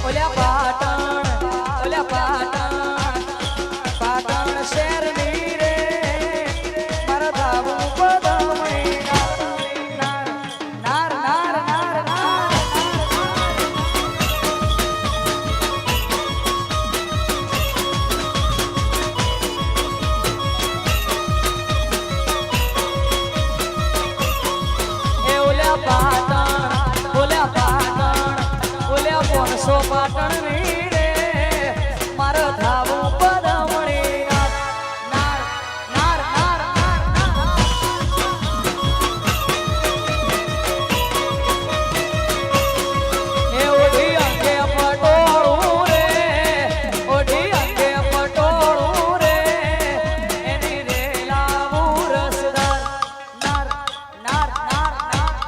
ઓલ્યા પાટણ શહેરની રે મારા ધાબુ પદમણી નાર નાર નાર નાર નાર એ ઓલ્યા પાટણ ઓલ્યા પોણસો પાટણ ની રે મારા ધાબુ પદમણી નાર નાર નાર નાર એ ઓઢી અંગે પટોળું રે ઓઢી અંગે પટોળું રે એની રે લાવું રસદાર નાર નાર નાર નાર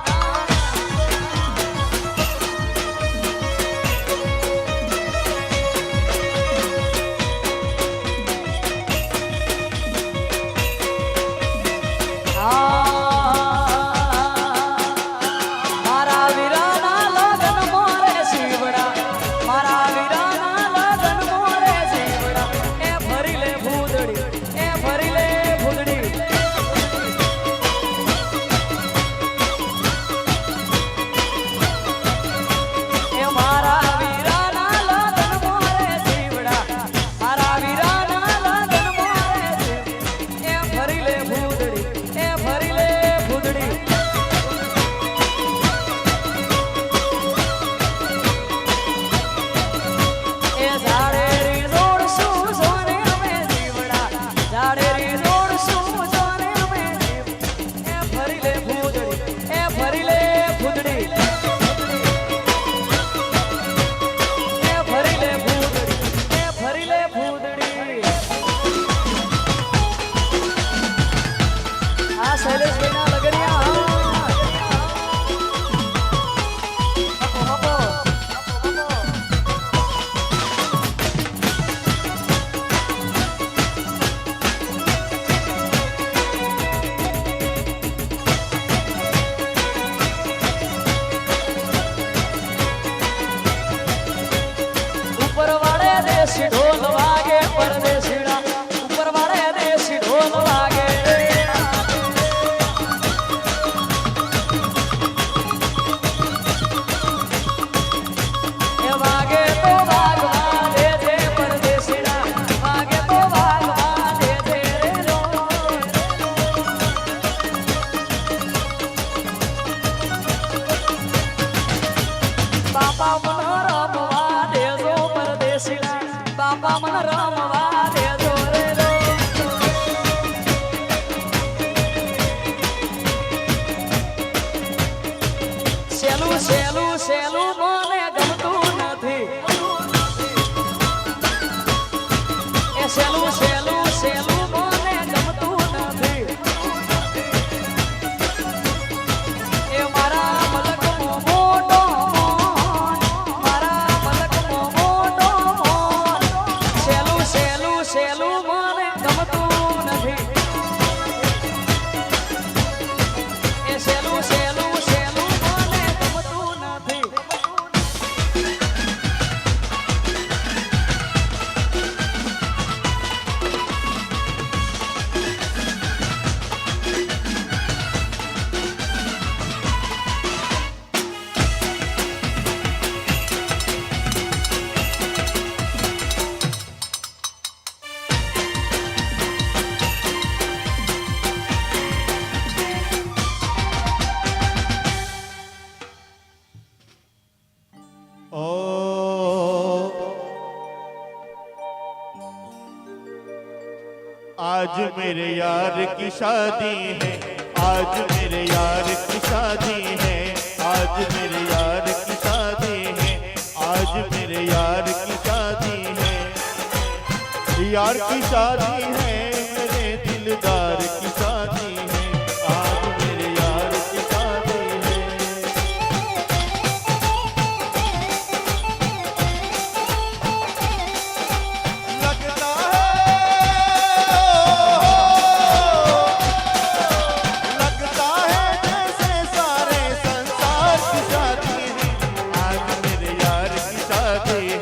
મારા વીરાના લગન મોરે શિવડા મારા વીરાના લગન મોરે શિવડા એ ભરી લે ભૂદડી એ ભરી લે ભૂદડી એ મારા વીરાના લગન મોરે શિવડા મારા વીરાના લગન મોરે શિવડા એ ભરી લે ભૂદડી એ ભરી લે ભૂદડી એ ઝાડેરી જોડશું જોને અમે જીવડા ઝાડેરી જોડશું જોને અમે જીવ એ ભરી લે ભૂદડી એ ભરી લે ભૂદડી એ ભરી લે ભૂદડી એ ભરી લે ભૂદડી આ શૈલેષભાઈના લગડિયા ઉપર વાળે દેશી ઢોલ વાગે પરદેશીડા ઉપર વાળે દેશી ઢોલ વાગે એ વાગે તો વાગવા દેજે પરદેશીડા વાગે તો વાગવા દેજે રે લો બાપા મન રમવા દેજો પરદેશીડા બાપા મન રમવા દેજો રે લો સેલું સેલું સેલું મને ગમતું નથી એ સેલું સેલું સેલું મને ગમતું નથી એ મારા મલકનો મોટો મોન મારા મલકનો મોટો મોન સેલું સેલું સેલું મને ગમતું નથી એ સેલું સેલું સેલું મને ગમતું નથી आज मेरे यार की शादी है आज मेरे यार की शादी है आज मेरे यार की शादी है आज मेरे यार की शादी है यार की शादी है मेरे दिलदार की शादी है आज मेरे यार की शादी है लगता है जैसे सारे संसार की शादी है आज मेरे यार की शादी है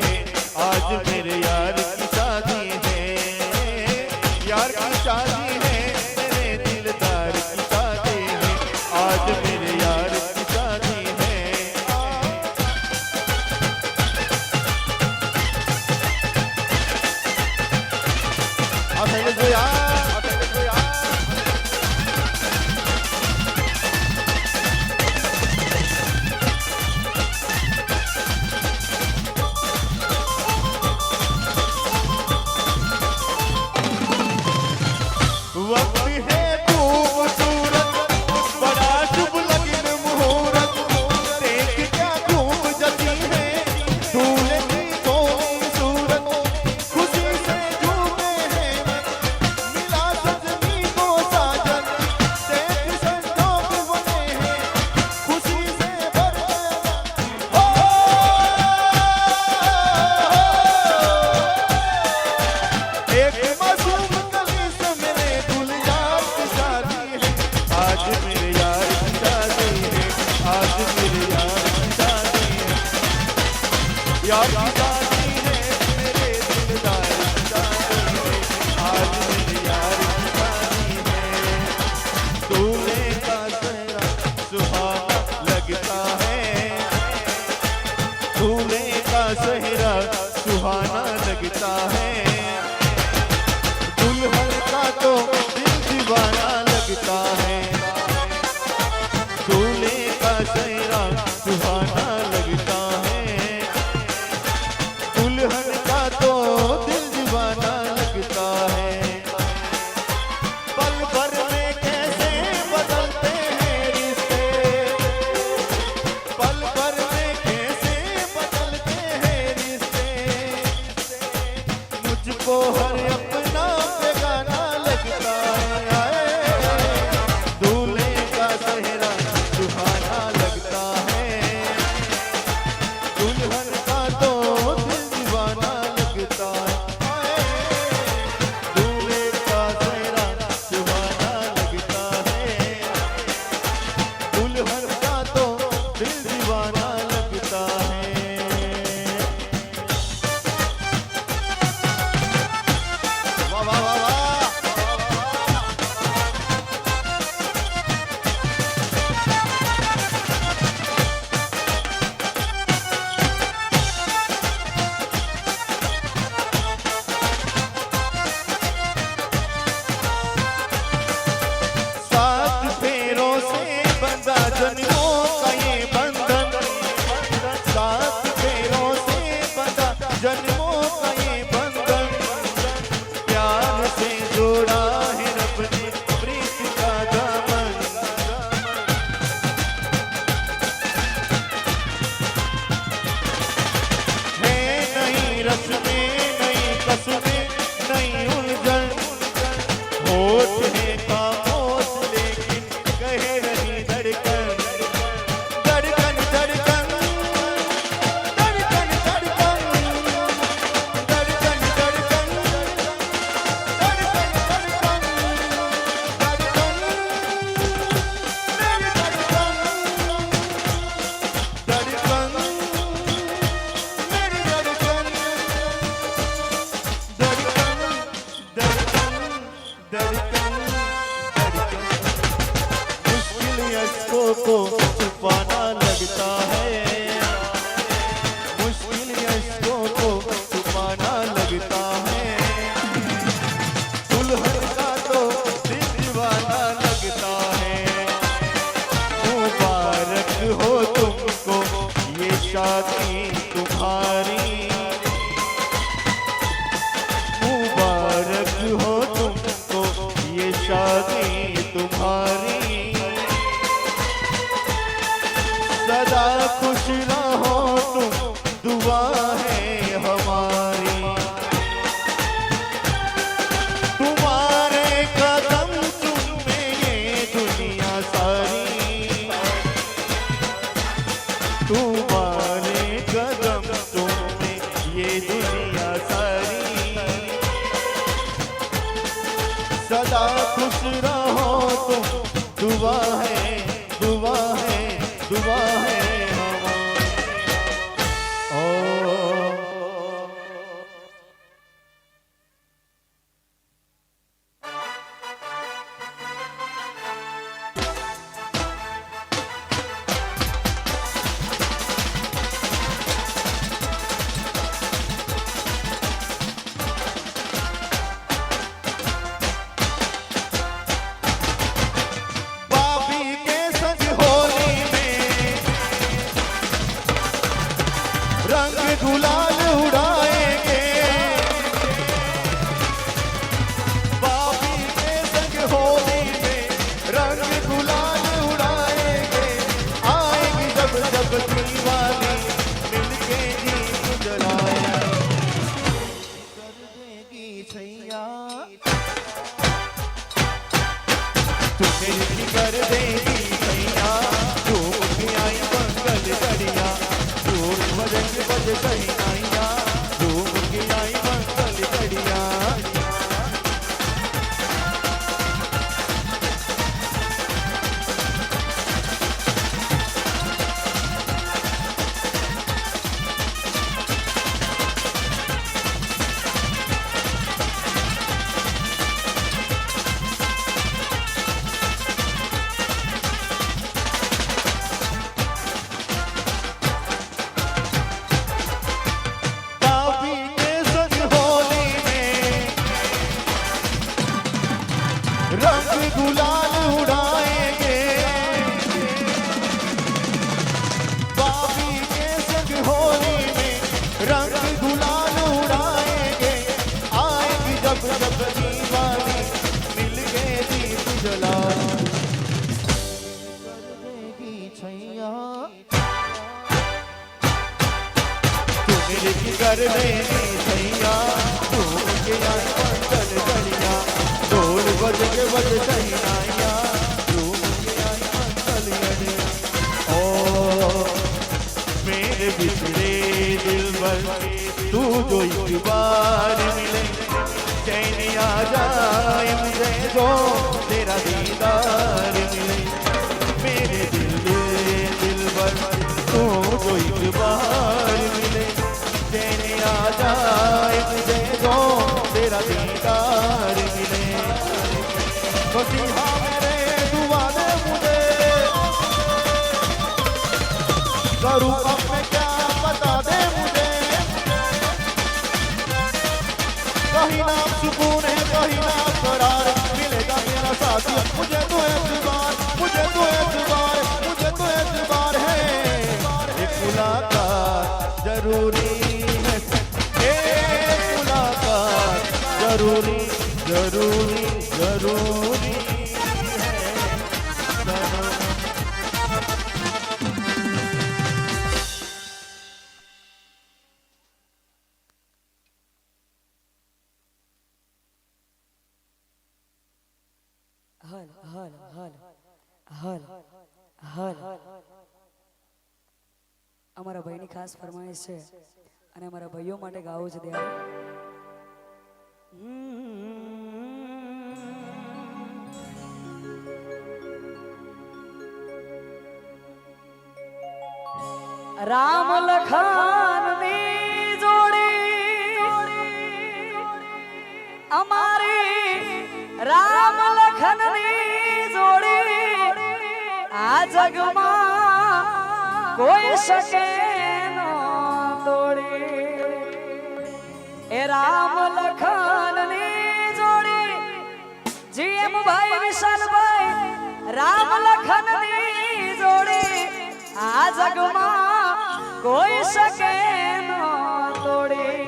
यार की शादी है मेरे दिलदार की शादी है, आज मेरे यार की शादी है। दूल्हे का चेहरा सुहाना लगता है, दूल्हे का चेहरा सुहाना लगता है, दुल्हन का तो दिल दीवाना लगता है, दूल्हे का चेहरा सुहाना लगता है, दुल्हन का तो दिल दीवाना लगता है। पल भर में कैसे बदलते हैं रिश्ते, पल भर में कैसे बदलते हैं रिश्ते, मुझको हर अपना बेगाना लगता है, दूल्हे का चेहरा सुहाना लगता है, दुल्हन का तो दिल दीवाना लगता है, दूल्हे का चेहरा सुहाना लगता है, दुल्हन का तो दिल दीवाना लगता है। वाह वाह वाह वाह। सात फेरों से बंधा जन्मों का ये बंधन, सात फेरों से बंधा जन्मों का ये बंधन, प्यार से जोड़ा है रब ने प्रीत का दामन, है नई रस्में नई कस्में नई उलझन, होठ है खामोश लेकिन कहे रही धड़कन, धड़कन धड़कन धड़कन धड़कन धड़कन धड़कन धड़कन धड़कन धड़कन मेरी धड़कन, धड़कन मेरी धड़कन, धड़कन धड़कन धड़कन धड़कन। मुश्किल अश्कों को छुपाना लगता है, मुश्किल अश्कों को छुपाना लगता है, दुल्हन का तो दिल दीवाना लगता है। मुबारक हो तुमको ये शादी तुम्हारी, मुबारक हो तुमको ये शादी तुम्हारी, सदा खुश रहो तुम दुआ है हमारी, तुम्हारे कदम चूमे ये दुनिया सारी, तुम्हारे कदम चूमे ये दुनिया सारी, सदा खुश रहो तुम दुआ है दुआ है दुआ है हमारी। ओ बाबी के संग होली में रंग गुलाल उड़ाएंगे, बाबी के संग होली में रंग गुलाल उड़ाएंगे, आएगी जब जब दीवाली मिलके दीप जलाएंगे, कर देगी छैया तू मेरी कर देगी छैया, झूम के आई मंगल घड़िया, झूम बजन बज गई नैया, झूम के आई मंगल घड़िया। रंग गुलाल उड़ाएंगे, आएगी जब जब दीवानी, मिलके दीप जलाएंगे। कर देगी छैया तू मेरे की कर देगी छैया, तू के यार पंचल गलिया, ढोल बज के बज छैया, तू के यार पंचल गलिया। ओ मेरे बिछड़े दिलबर तू जो एक बार मिले, चैन आ जाए मुझे जो तेरा दीदार मिले। मेरे दिलबर तू जो एक बार मिले, चैन आ जाए मुझे जो तेरा दीदार मिले। मसीहा मेरे दुआ दे मुझे, करूँ अब मैं क्या बता दे मुझे। कहीं ना सुकून है कहीं ना करार, मिलेगा मेरा साथी मुझे तो एतबार, मुझे तो एतबार, मुझे तो एतबार है। एक मुलाकात जरूरी है, एक मुलाकात जरूरी जरूरी जरूरी है। હલ હલ હલ હલ હલ અમારા ભાઈની ખાસ ફરમાઈશ છે અને અમારા ભાઈઓ માટે ગાવું છે ત્યારે રામ લખનની જોડી અમારી રામ લખનની જોડી આ જગમાં કોઈ શકે નો તોડી એ રામ લખનની જોડી જીએમ ભાઈ વિશાલભાઈ રામ લખનની જોડી આ જગમાં કોઈ શકે નો તોડી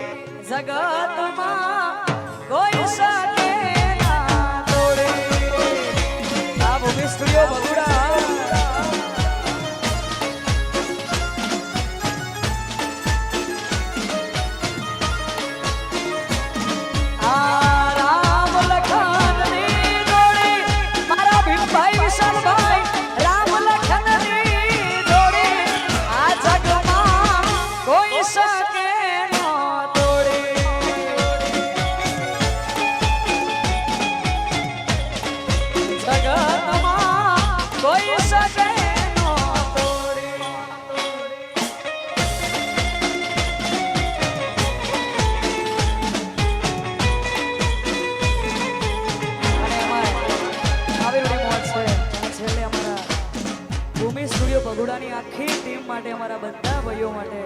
જગતમાં કોઈ શકે સ્ટુડિયો બગુડા રામ લખનની જોડી મારા ભીમભાઈ વિશાલભાઈ રામ લખનની જોડી આ જગમાં કોઈ શકે નો તોડી જગતમાં કોઈ શકે નો તોડી આવી મોજ છે છેલ્લે અમારા ભૂમિ સ્ટુડિયો બગુડાની આખી ટીમ માટે અમારા બધા ભાઈઓ માટે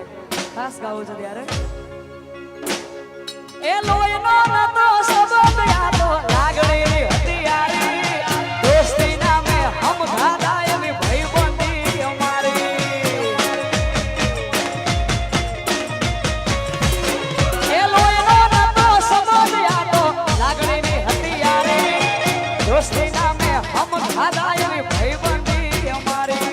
ખાસ ગાવું છે ત્યારે એ લોહીનો નતો સબબ યાદો લાગણીની હતી યારી દોસ્તી નામે હમ ખાધા એવી ભાઈબંધી અમારી એ લોહીનો નતો સબબ યાદો લાગણીની હતી યારી દોસ્તી નામે હમ ખાધા એવી ભાઈબંધી અમારી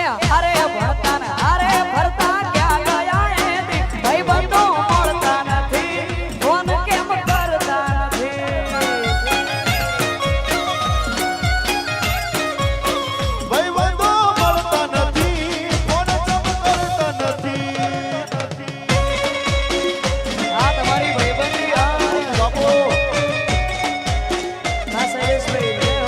એ હારે ભણતા ને હારે ફરતા ક્યાં ગયા એથી ભાઈબંધો મળતા નથી ફોન કેમ કરતા નથી ભાઈબંધો મળતા નથી, ફોન કેમ કરતા નથી। આ તમારી ભાઈબંધી આ બાપુ ના શૈલેષભાઈ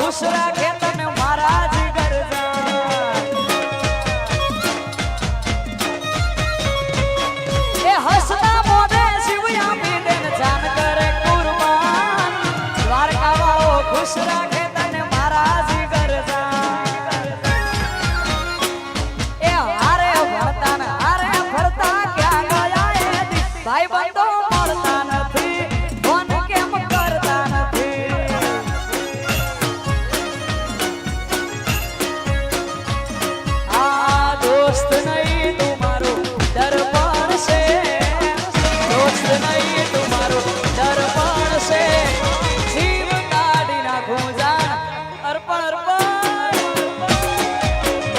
ખુશ રાખે તને મારા જીગર જાન એ હસના મોઢે શિવયા પીડે ને જાન કરે કુરબાન દ્વારકા વાળો ખુશ રાખે તને મારા જીગર જાન એ હારે ભરતા ને હારે ફરતા ક્યાં ગયા એ દી ભાઈ બંધો મળતા નથી ફોન કેમ કરતા નથી આ દોસ્ત નહીં તું મારો દર્પણ છે દોસ્ત નહીં તું મારો દર્પણ છે જીવ કાઢી નાખું જાન અર્પણ અર્પણ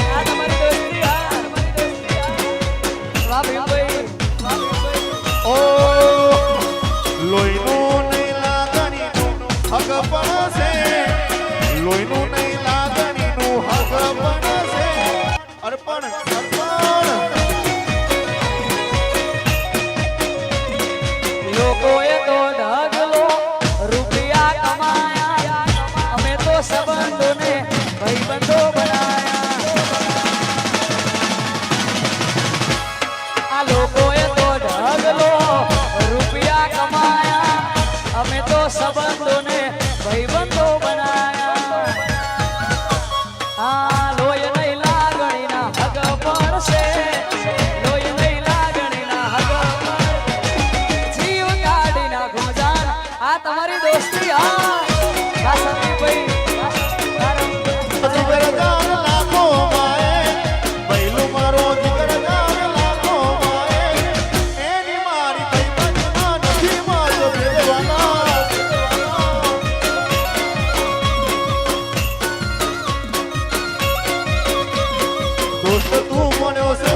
આ તમારી દોસ્તી વાહ ભાઈ ઓ લોહીનું નહીં લાગણીનું હક પણ છે લોહીનું નહીં લાગણીનું હક પણ છે અર્પણ અર્પણ લોકોએ તો ઢગલો રૂપિયા કમાયા અમે તો સંબંધોને ભાઈબંધો બનાયા આ લોકોએ તો ઢગલો રૂપિયા કમાયા અમે તો સંબંધોને ભાઈબંધો બનાયા આ લોહી નહીં લાગણીના હગ પણ છે લોહી નહીં લાગણીના હગ પણ જીવ કાઢી નાખું જાન આ તમારી દોસ્તી આ સંદીપભાઈ જીગર જાન લાખો માએ પહેલું મારો જીગર જાન લાખો માએ એની મારી કઈ બચના નથી મારો ભેદવાના દોસ્ત તું બન્યો છે